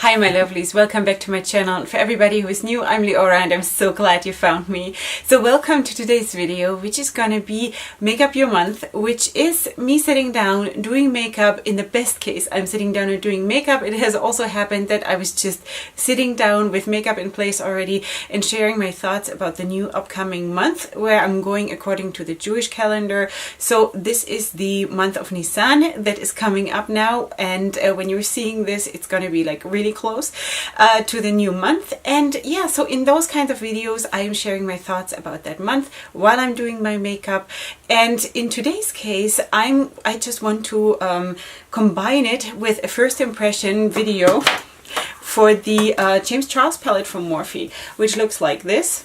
Hi my lovelies, welcome back to my channel. For everybody who is new, I'm Leorah and I'm so glad you found me. So welcome to today's video, which is gonna be Makeup Your Month, which is me sitting down doing makeup. In the best case, I'm sitting down and doing makeup. It has also happened that I was just sitting down with makeup in place already and sharing my thoughts about the new upcoming month where I'm going according to the Jewish calendar. So this is the month of Nisan that is coming up now, and when you're seeing this, it's gonna be like really close to the new month. And yeah, so in those kinds of videos I am sharing my thoughts about that month while I'm doing my makeup. And in today's case I just want to combine it with a first impression video for the James Charles palette from Morphe, which looks like this.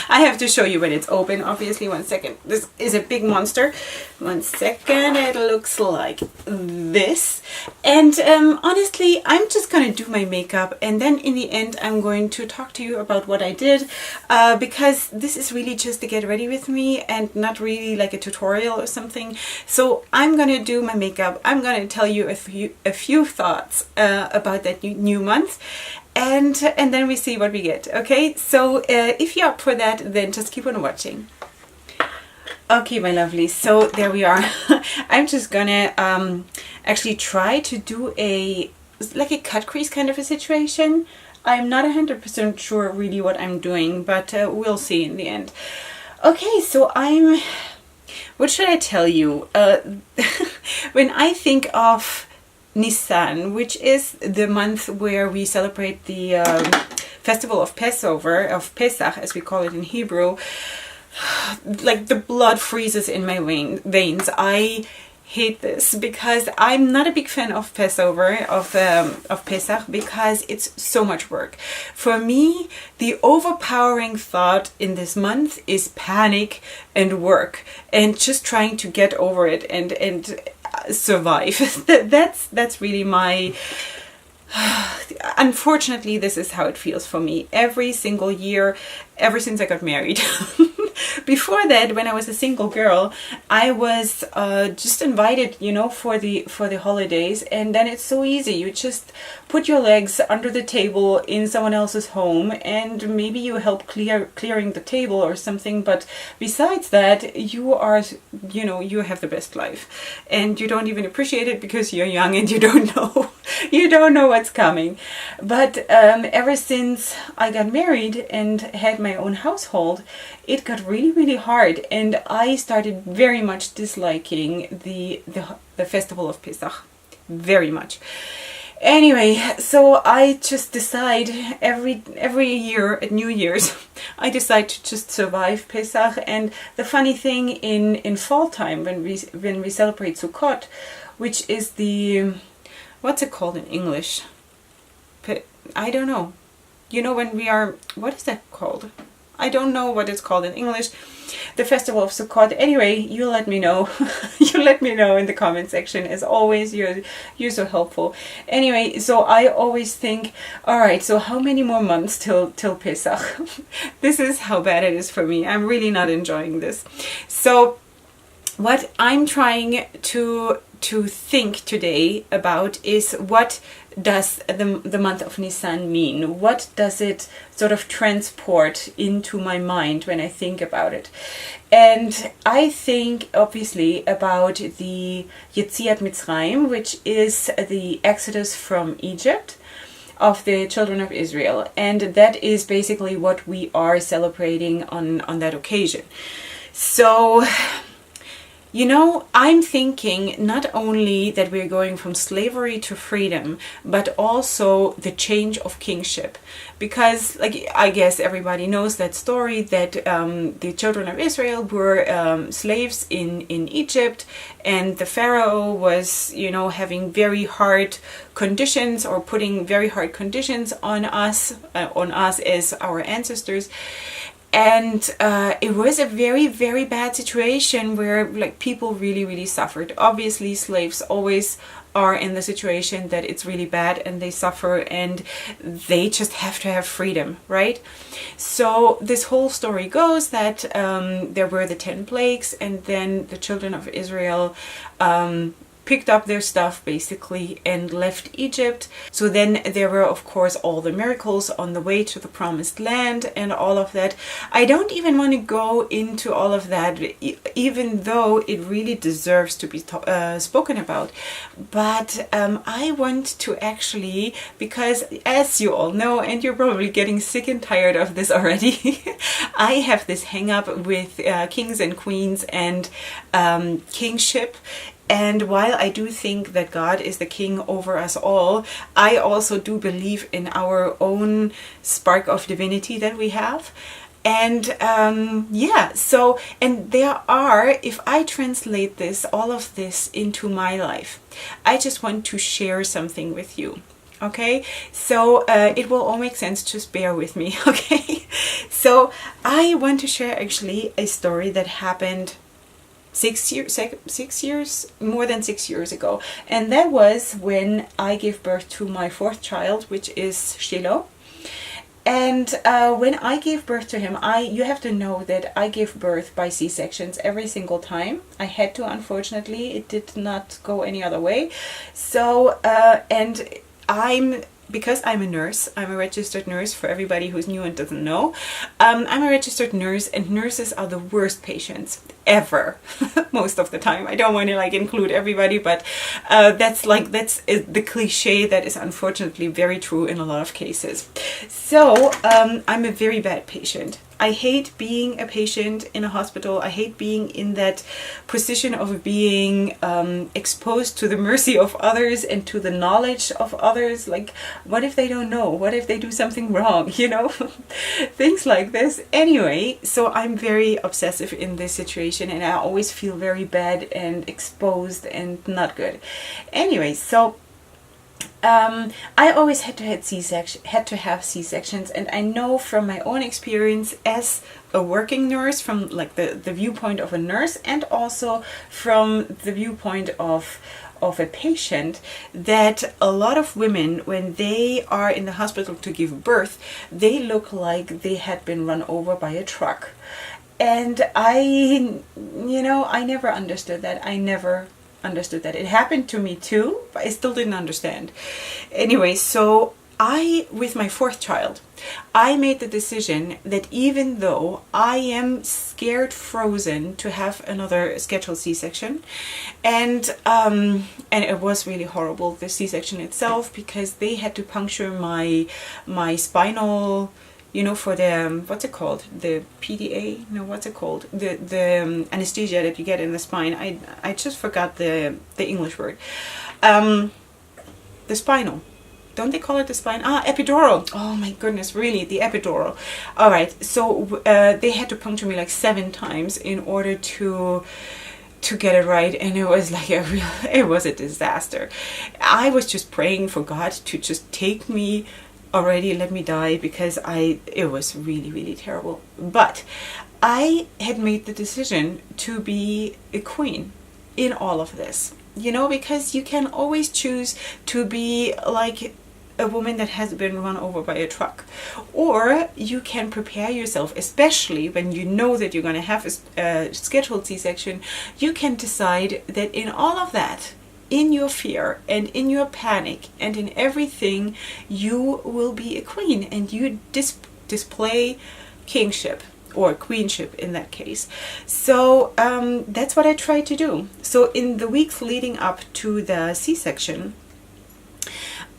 I have to show you when it's open, obviously. One second. This is a big monster. One second. It looks like this. And honestly, I'm just gonna do my makeup, and then in the end I'm going to talk to you about what I did, because this is really just to get ready with me and not really like a tutorial or something. So I'm gonna do my makeup. I'm gonna tell you a few thoughts about that new month. And then we see what we get. Okay, so if you're up for that, then just keep on watching. Okay, my lovely, so there we are. I'm just gonna actually try to do like a cut crease kind of a situation. I'm not 100% sure really what I'm doing, but we'll see in the end. Okay, so what should I tell you? When I think of Nisan, which is the month where we celebrate the festival of Passover, of Pesach as we call it in Hebrew, like the blood freezes in my veins. I hate this because I'm not a big fan of Passover, of Pesach, because it's so much work. For me, the overpowering thought in this month is panic and work and just trying to get over it and survive. That's really my unfortunately, this is how it feels for me every single year ever since I got married. Before that, when I was a single girl, I was just invited, you know, for the holidays, and then it's so easy. You just put your legs under the table in someone else's home, and maybe you help clearing the table or something. But besides that, you are, you know, you have the best life, and you don't even appreciate it because you're young and you don't know what's coming. But ever since I got married and had my own household, it got really hard, and I started very much disliking the festival of Pesach, very much. Anyway, so I just decide every year at New Year's, I decide to just survive Pesach. And the funny thing in fall time, when we celebrate Sukkot, which is the, what's it called in English? I don't know. You know, when we are, what is that called? I don't know what it's called in English. The festival of Sukkot. Anyway, you let me know. You let me know in the comment section. As always, you're so helpful. Anyway, so I always think, all right, so how many more months till Pesach? This is how bad it is for me. I'm really not enjoying this. So what I'm trying to think today about is, what does the month of Nisan mean? What does it sort of transport into my mind when I think about it? And I think obviously about the Yetziat Mitzrayim, which is the exodus from Egypt of the children of Israel, and that is basically what we are celebrating on that occasion. So, you know, I'm thinking not only that we're going from slavery to freedom, but also the change of kingship. Because, like, I guess everybody knows that story, that the children of Israel were slaves in Egypt, and the Pharaoh was, you know, having very hard conditions, or putting very hard conditions on us as our ancestors. And it was a very bad situation where, like, people really suffered. Obviously, slaves always are in the situation that it's really bad and they suffer and they just have to have freedom, right? So this whole story goes that there were the 10 plagues, and then the children of Israel picked up their stuff basically and left Egypt. So then there were of course all the miracles on the way to the promised land and all of that. I don't even want to go into all of that, even though it really deserves to be spoken about. But I want to actually, because as you all know, and you're probably getting sick and tired of this already, I have this hang up with kings and queens and kingship. And while I do think that God is the king over us all, I also do believe in our own spark of divinity that we have. And yeah, so, and there are, if I translate this, all of this into my life, I just want to share something with you. Okay, so it will all make sense, just bear with me. Okay, so I want to share actually a story that happened 6 years, more than 6 years ago. And that was when I gave birth to my fourth child, which is Shiloh. And when I gave birth to him, you have to know that I gave birth by C-sections every single time. I had to, unfortunately, it did not go any other way. So, and because I'm a nurse, I'm a registered nurse for everybody who's new and doesn't know. I'm a registered nurse, and nurses are the worst patients ever, most of the time. I don't want to like include everybody, but that's the cliche that is unfortunately very true in a lot of cases. So I'm a very bad patient. I hate being a patient in a hospital. I hate being in that position of being exposed to the mercy of others and to the knowledge of others. Like, what if they don't know? What if they do something wrong? You know, things like this. Anyway, so I'm very obsessive in this situation, and I always feel very bad and exposed and not good. Anyway, so I always had to have C-sections, and I know from my own experience as a working nurse, from like the viewpoint of a nurse, and also from the viewpoint of a patient, that a lot of women, when they are in the hospital to give birth, they look like they had been run over by a truck. And I never understood that. I never understood that. It happened to me too, but I still didn't understand. Anyway, so with my fourth child, I made the decision that even though I am scared frozen to have another scheduled C-section, and it was really horrible, the C-section itself, because they had to puncture my spinal, you know, for the, what's it called? The PDA? No, what's it called? The anesthesia that you get in the spine. I just forgot the English word. The spinal. Don't they call it the spine? Epidural. Oh my goodness, really, the epidural. All right, so they had to puncture me like 7 times in order to get it right, and it was like it was a disaster. I was just praying for God to just take me already, let me die, because it was really, really terrible. But I had made the decision to be a queen in all of this, you know, because you can always choose to be like a woman that has been run over by a truck, or you can prepare yourself, especially when you know that you're going to have a scheduled C-section. You can decide that in all of that, in your fear and in your panic and in everything, you will be a queen, and you display kingship or queenship in that case. So that's what I tried to do. So in the weeks leading up to the C-section,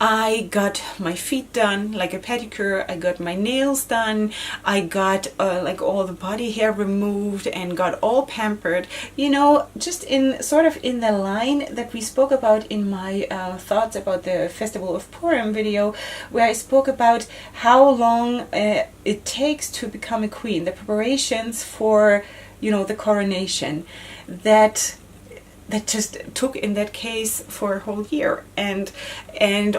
I got my feet done, like a pedicure. I got my nails done. I got like all the body hair removed and got all pampered. You know, just in sort of in the line that we spoke about in my thoughts about the Festival of Purim video, where I spoke about how long it takes to become a queen, the preparations for, you know, the coronation, that just took in that case for a whole year, and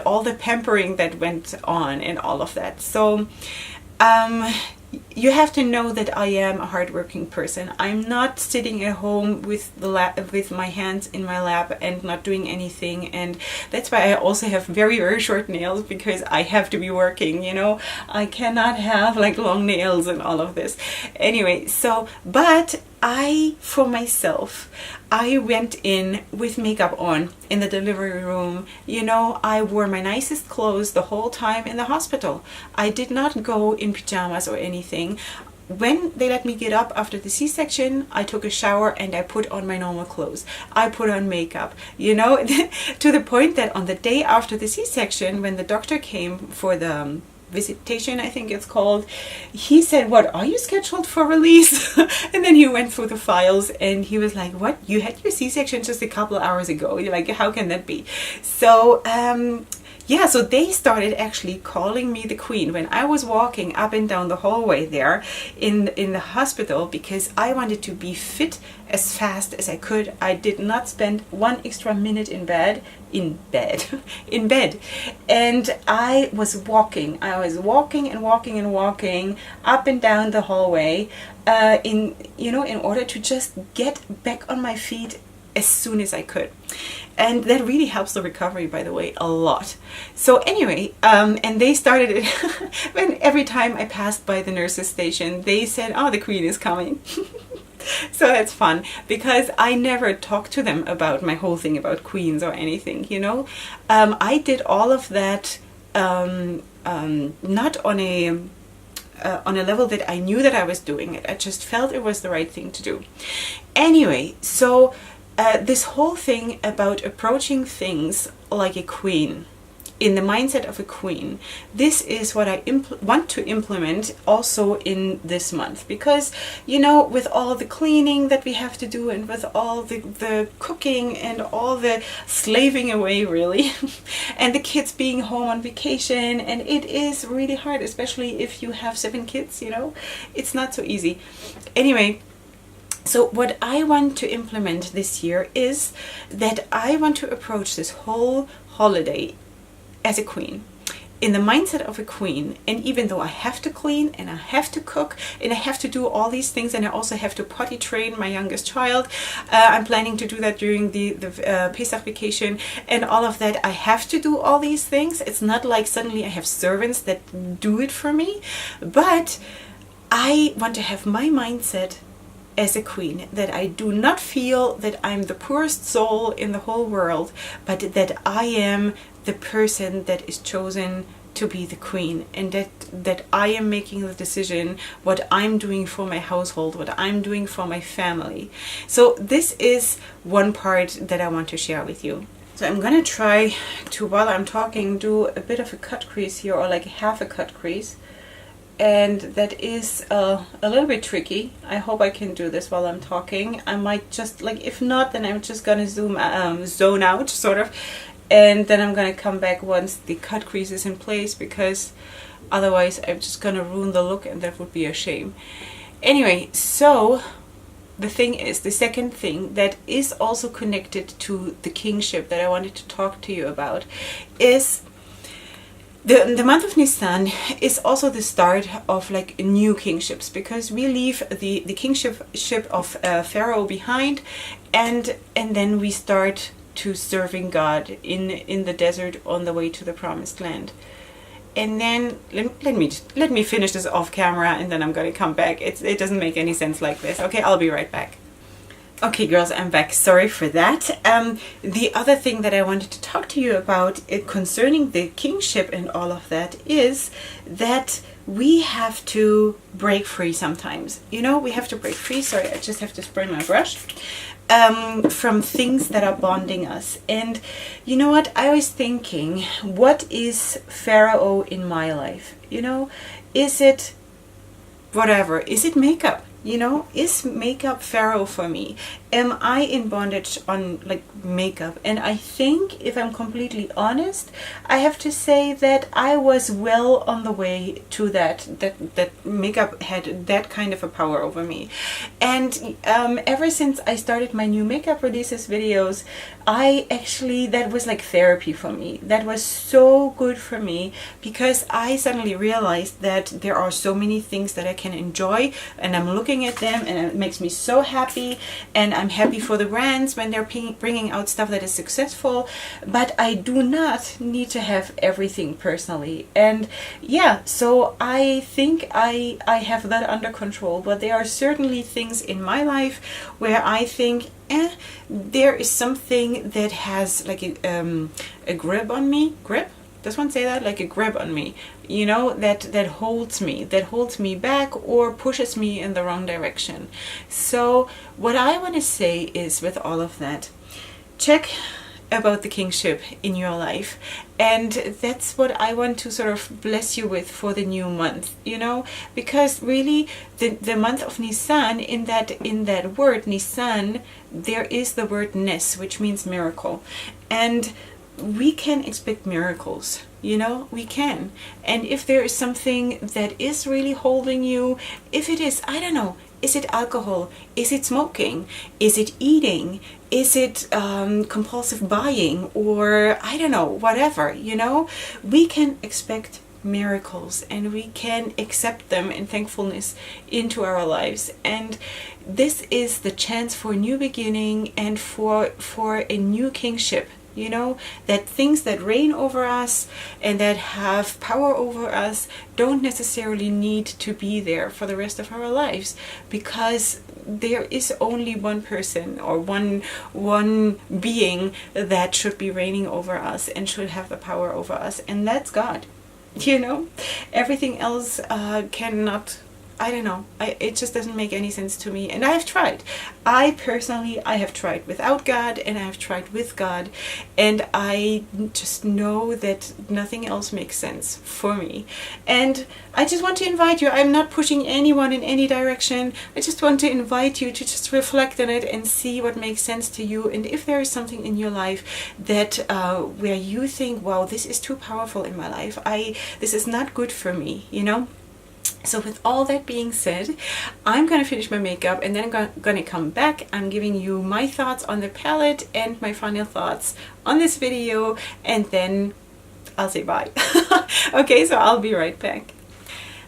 all the pampering that went on and all of that. So you have to know that I am a hardworking person. I'm not sitting at home with with my hands in my lap and not doing anything, and that's why I also have very, very short nails, because I have to be working, you know. I cannot have like long nails and all of this. Anyway, so but for myself, I went in with makeup on in the delivery room. You know, I wore my nicest clothes the whole time in the hospital. I did not go in pajamas or anything. When they let me get up after the C-section, I took a shower and I put on my normal clothes. I put on makeup, you know, to the point that on the day after the C-section, when the doctor came for the visitation, I think it's called, he said, "What, are you scheduled for release?" And then he went through the files and he was like, "What, you had your C-section just a couple of hours ago? You're like, how can that be?" So yeah, so they started actually calling me the queen when I was walking up and down the hallway there in the hospital, because I wanted to be fit as fast as I could. I did not spend one extra minute in bed, and I was walking and walking up and down the hallway in order to just get back on my feet as soon as I could. And that really helps the recovery, by the way, a lot. So anyway, and they started it when every time I passed by the nurse's station, they said, "Oh, the queen is coming." So that's fun, because I never talked to them about my whole thing about queens or anything, you know. I did all of that not on a level that I knew that I was doing it. I just felt it was the right thing to do. Anyway, so this whole thing about approaching things like a queen, in the mindset of a queen, this is what I want to implement also in this month. Because, you know, with all the cleaning that we have to do, and with all the cooking and all the slaving away, really, and the kids being home on vacation, and it is really hard, especially if you have 7 kids, you know, it's not so easy. Anyway, so what I want to implement this year is that I want to approach this whole holiday as a queen, in the mindset of a queen. And even though I have to clean and I have to cook and I have to do all these things, and I also have to potty train my youngest child, I'm planning to do that during the Pesach vacation and all of that. I have to do all these things. It's not like suddenly I have servants that do it for me, but I want to have my mindset as a queen, that I do not feel that I'm the poorest soul in the whole world, but that I am the person that is chosen to be the queen, and that I am making the decision what I'm doing for my household, what I'm doing for my family. So this is one part that I want to share with you. So I'm gonna try to, while I'm talking, do a bit of a cut crease here, or like half a cut crease. And that is a little bit tricky. I hope I can do this while I'm talking. I might just, like, if not, then I'm just gonna zone out, sort of, and then I'm gonna come back once the cut crease is in place, because otherwise I'm just gonna ruin the look, and that would be a shame. Anyway, so the thing is, the second thing that is also connected to the kingship that I wanted to talk to you about is the month of Nisan is also the start of like new kingships, because we leave the kingship of Pharaoh behind, and then we start to serving God in the desert on the way to the promised land. And then let me finish this off camera, and then I'm gonna come back. It doesn't make any sense like this. Okay, I'll be right back. Okay, girls, I'm back. Sorry for that. The other thing that I wanted to talk to you about concerning the kingship and all of that is that we have to break free sometimes. You know, we have to break free. Sorry, I just have to spray my brush. From things that are bonding us. And you know what? I was thinking, what is Pharaoh in my life? You know, is it whatever? Is it makeup? You know, is makeup Pharaoh for me? Am I in bondage on like makeup? And I think, if I'm completely honest, I have to say that I was well on the way to that makeup had that kind of a power over me. And ever since I started my new makeup releases videos, that was like therapy for me. That was so good for me, because I suddenly realized that there are so many things that I can enjoy, and I'm looking at them and it makes me so happy, and I'm happy for the brands when they're bringing out stuff that is successful, but I do not need to have everything personally. And yeah, so I think I have that under control, but there are certainly things in my life where I think, there is something that has like a grip on me. Grip? Does one say that? Like a grip on me, you know, that holds me back or pushes me in the wrong direction. So what I want to say is, with all of that, check about the kingship in your life, and that's what I want to sort of bless you with for the new month, you know, because really the month of Nisan, in that word Nisan, there is the word Nes, which means miracle, and we can expect miracles, you know, we can. And if there is something that is really holding you, if it is, I don't know, is it alcohol? Is it smoking? Is it eating? Is it compulsive buying? Or I don't know, whatever, you know, we can expect miracles and we can accept them in thankfulness into our lives. And this is the chance for a new beginning and for a new kingship. You know, that things that reign over us and that have power over us don't necessarily need to be there for the rest of our lives, because there is only one person or one being that should be reigning over us and should have the power over us, and that's God. You know, everything else cannot, I don't know, it just doesn't make any sense to me. And I have tried. I have tried without God and I have tried with God. And I just know that nothing else makes sense for me. And I just want to invite you. I'm not pushing anyone in any direction. I just want to invite you to just reflect on it and see what makes sense to you. And if there is something in your life that where you think, wow, this is too powerful in my life. This is not good for me, you know. So with all that being said, I'm going to finish my makeup and then I'm going to come back. I'm giving you my thoughts on the palette and my final thoughts on this video, and then I'll say bye. Okay, so I'll be right back.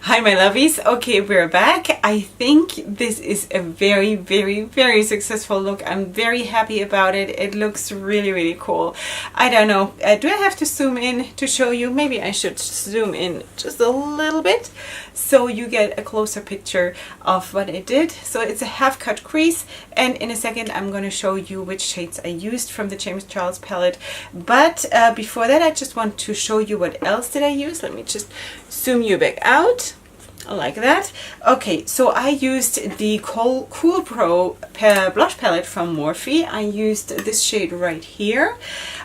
Hi my lovies, okay, we're back. I think this is a very, very, very successful look. I'm very happy about it. It looks really, really cool. I don't know, do I have to zoom in to show you? Maybe I should zoom in just a little bit so you get a closer picture of what I did. So it's a half cut crease, and in a second I'm going to show you which shades I used from the James Charles palette. But before that, I just want to show you what else did I use. Let me just zoom you back out. Like that. Okay, so I used the Cool Pro blush palette from Morphe. I used this shade right here.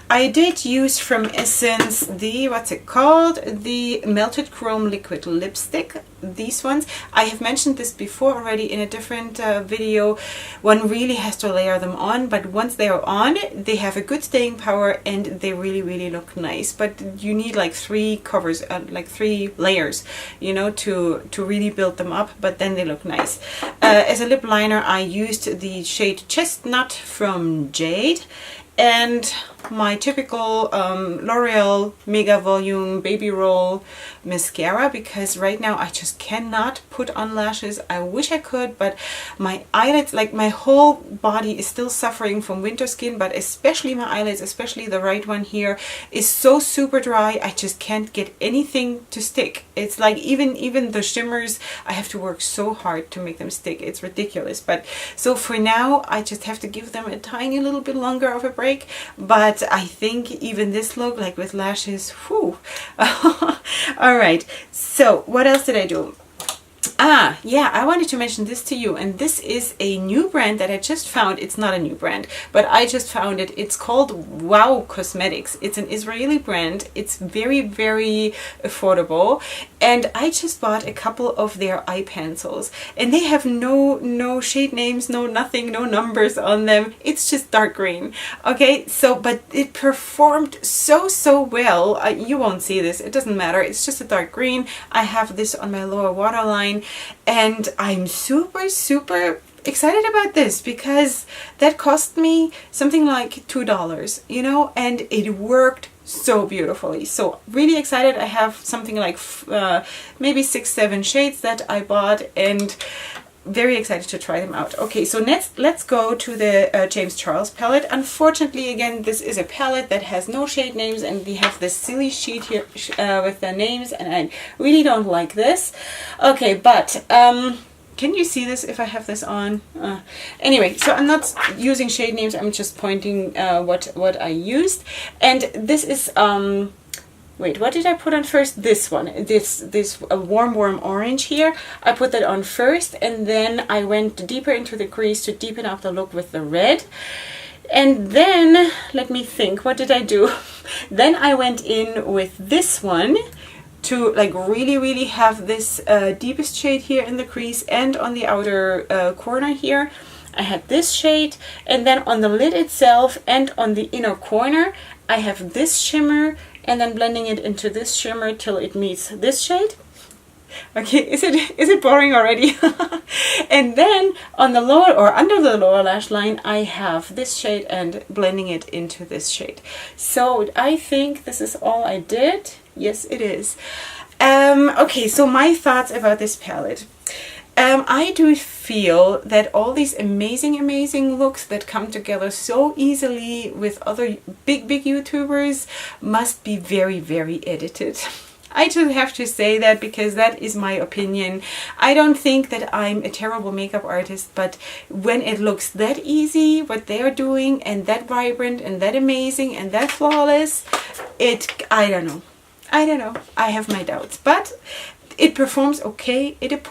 I did use from Essence the, what's it called? The Melted Chrome Liquid Lipstick. These ones. I have mentioned this before already in a different video. One really has to layer them on, but once they are on, they have a good staying power and they really, really look nice. But you need like 3 covers, like 3 layers, you know, to really build them up, but then they look nice. As a lip liner, I used the shade Chestnut from Jade, and my typical L'Oreal Mega Volume Baby Roll mascara, because right now I just cannot put on lashes. I wish I could, but my eyelids, like my whole body is still suffering from winter skin, but especially my eyelids, especially the right one here, is so super dry. I just can't get anything to stick. It's like even the shimmers, I have to work so hard to make them stick. It's ridiculous. But so for now, I just have to give them a tiny little bit longer of a break. But I think even this look, like with lashes, whew. All right, so what else did I do? Yeah, I wanted to mention this to you, and this is a new brand that I just found. It's not a new brand, but I just found it. It's called Wow Cosmetics. It's an Israeli brand. It's very, very affordable, and I just bought a couple of their eye pencils, and they have no shade names, no nothing, no numbers on them. It's just dark green. Okay, so but it performed so well. You won't see this. It doesn't matter. It's just a dark green. I have this on my lower waterline. And I'm super excited about this because that cost me something like $2, you know, and it worked so beautifully. So really excited. I have something like maybe 6-7 shades that I bought, and very excited to try them out. Okay, so let's go to the James Charles palette. Unfortunately, again, this is a palette that has no shade names, and we have this silly sheet here with the names, and I really don't like this. Okay, but can you see this if I have this on? Anyway, so I'm not using shade names, I'm just pointing what I used. And this is, wait, what did I put on first? This one, this warm orange here. I put that on first, and then I went deeper into the crease to deepen up the look with the red. And then, let me think, what did I do? Then I went in with this one to like really have this deepest shade here in the crease and on the outer corner here. I had this shade, and then on the lid itself and on the inner corner I have this shimmer, and then blending it into this shimmer till it meets this shade. Okay, is it boring already? And then on the lower or under the lower lash line I have this shade and blending it into this shade. So I think this is all I did. Yes, it is. Okay, so my thoughts about this palette. I do feel that all these amazing looks that come together so easily with other big YouTubers must be very edited. I just have to say that because that is my opinion. I don't think that I'm a terrible makeup artist, but when it looks that easy, what they're doing, and that vibrant and that amazing and that flawless, I don't know. I have my doubts, but it performs okay. It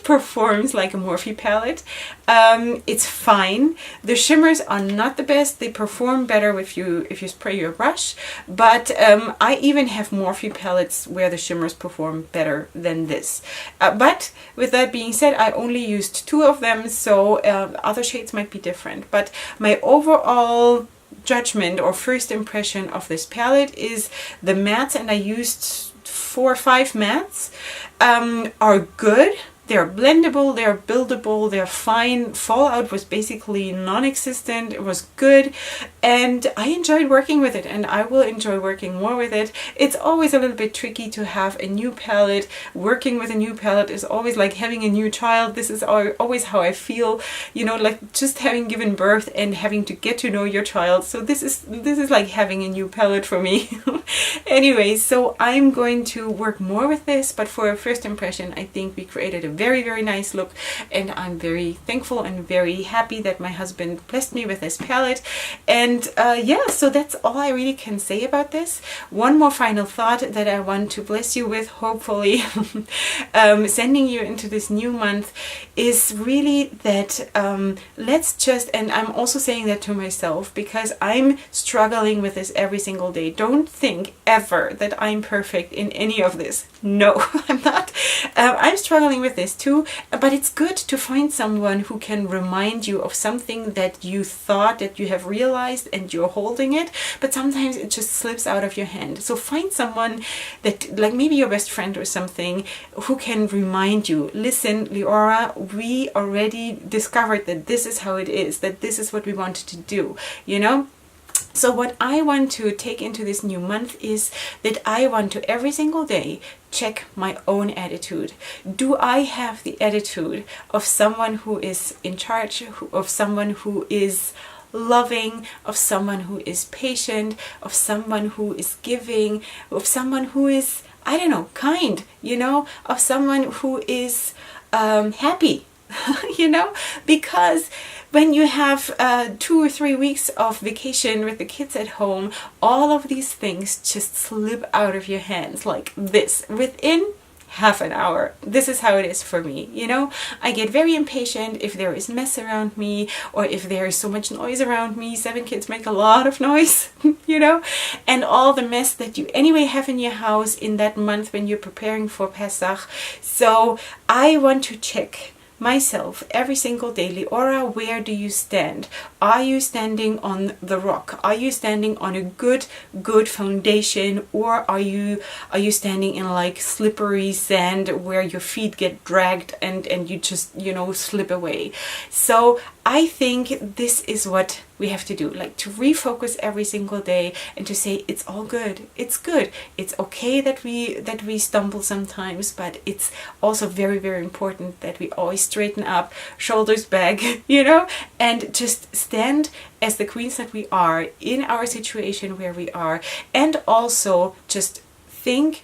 performs like a Morphe palette. It's fine. The shimmers are not the best. They perform better if you spray your brush, but I even have Morphe palettes where the shimmers perform better than this. But with that being said, I only used 2 of them, so other shades might be different. But my overall judgment or first impression of this palette is the mattes, and I used 4 or 5 mattes, are good. They're blendable, they're buildable, they're fine. Fallout was basically non-existent. It was good, and I enjoyed working with it, and I will enjoy working more with it. It's always a little bit tricky to have a new palette. Working with a new palette is always like having a new child. This is always how I feel, you know, like just having given birth and having to get to know your child. So this is like having a new palette for me. Anyway, so I'm going to work more with this, but for a first impression, I think we created a very nice look, and I'm very thankful and very happy that my husband blessed me with this palette. And yeah, so that's all I really can say about this. One more final thought that I want to bless you with, hopefully sending you into this new month, is really that let's just, and I'm also saying that to myself because I'm struggling with this every single day. Don't think ever that I'm perfect in any of this. No, I'm not. I'm struggling with this too, but it's good to find someone who can remind you of something that you thought that you have realized and you're holding it, but sometimes it just slips out of your hand. So find someone that, like maybe your best friend or something, who can remind you, listen, Leorah, we already discovered that this is how it is, that this is what we wanted to do, you know? So what I want to take into this new month is that I want to every single day check my own attitude. Do I have the attitude of someone who is in charge, of someone who is loving, of someone who is patient, of someone who is giving, of someone who is, I don't know, kind, you know, of someone who is happy, you know, because when you have 2 or 3 weeks of vacation with the kids at home, all of these things just slip out of your hands like this within half an hour. This is how it is for me, you know. I get very impatient if there is mess around me, or if there is so much noise around me. 7 kids make a lot of noise, you know, and all the mess that you anyway have in your house in that month when you're preparing for Pesach. So I want to check myself every single day. Leorah, where do you stand? Are you standing on the rock? Are you standing on a good foundation, or are you standing in like slippery sand where your feet get dragged and you just, you know, slip away? So I think this is what we have to do, like to refocus every single day and to say it's all good, it's good, it's okay that we stumble sometimes, but it's also very, very important that we always straighten up, shoulders back, you know, and just stand as the queens that we are in our situation where we are, and also just think,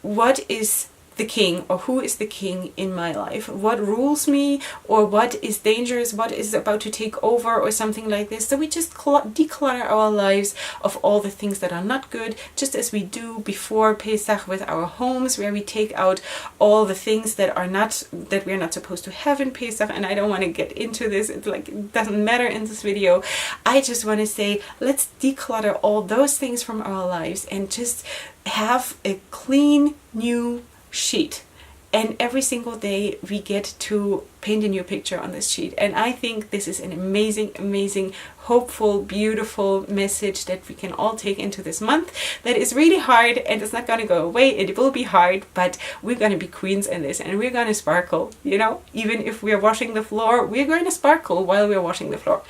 what is the king, or who is the king in my life? What rules me, or what is dangerous, what is about to take over, or something like this. So we just declutter our lives of all the things that are not good, just as we do before Pesach with our homes, where we take out all the things that are not, that we're not supposed to have in Pesach. And I don't want to get into this, it's like, it doesn't matter in this video. I just want to say, let's declutter all those things from our lives and just have a clean new sheet, and every single day we get to paint a new picture on this sheet. And I think this is an amazing, hopeful, beautiful message that we can all take into this month that is really hard, and it's not going to go away. It will be hard, but we're going to be queens in this, and we're going to sparkle, you know, even if we're washing the floor, we're going to sparkle while we're washing the floor.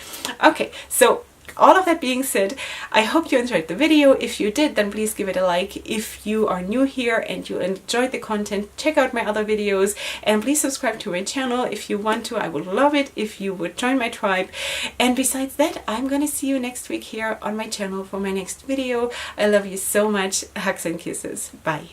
Okay, so all of that being said, I hope you enjoyed the video. If you did, then please give it a like. If you are new here and you enjoyed the content, check out my other videos, and please subscribe to my channel if you want to. I would love it if you would join my tribe. And besides that, I'm gonna see you next week here on my channel for my next video. I love you so much. Hugs and kisses. Bye.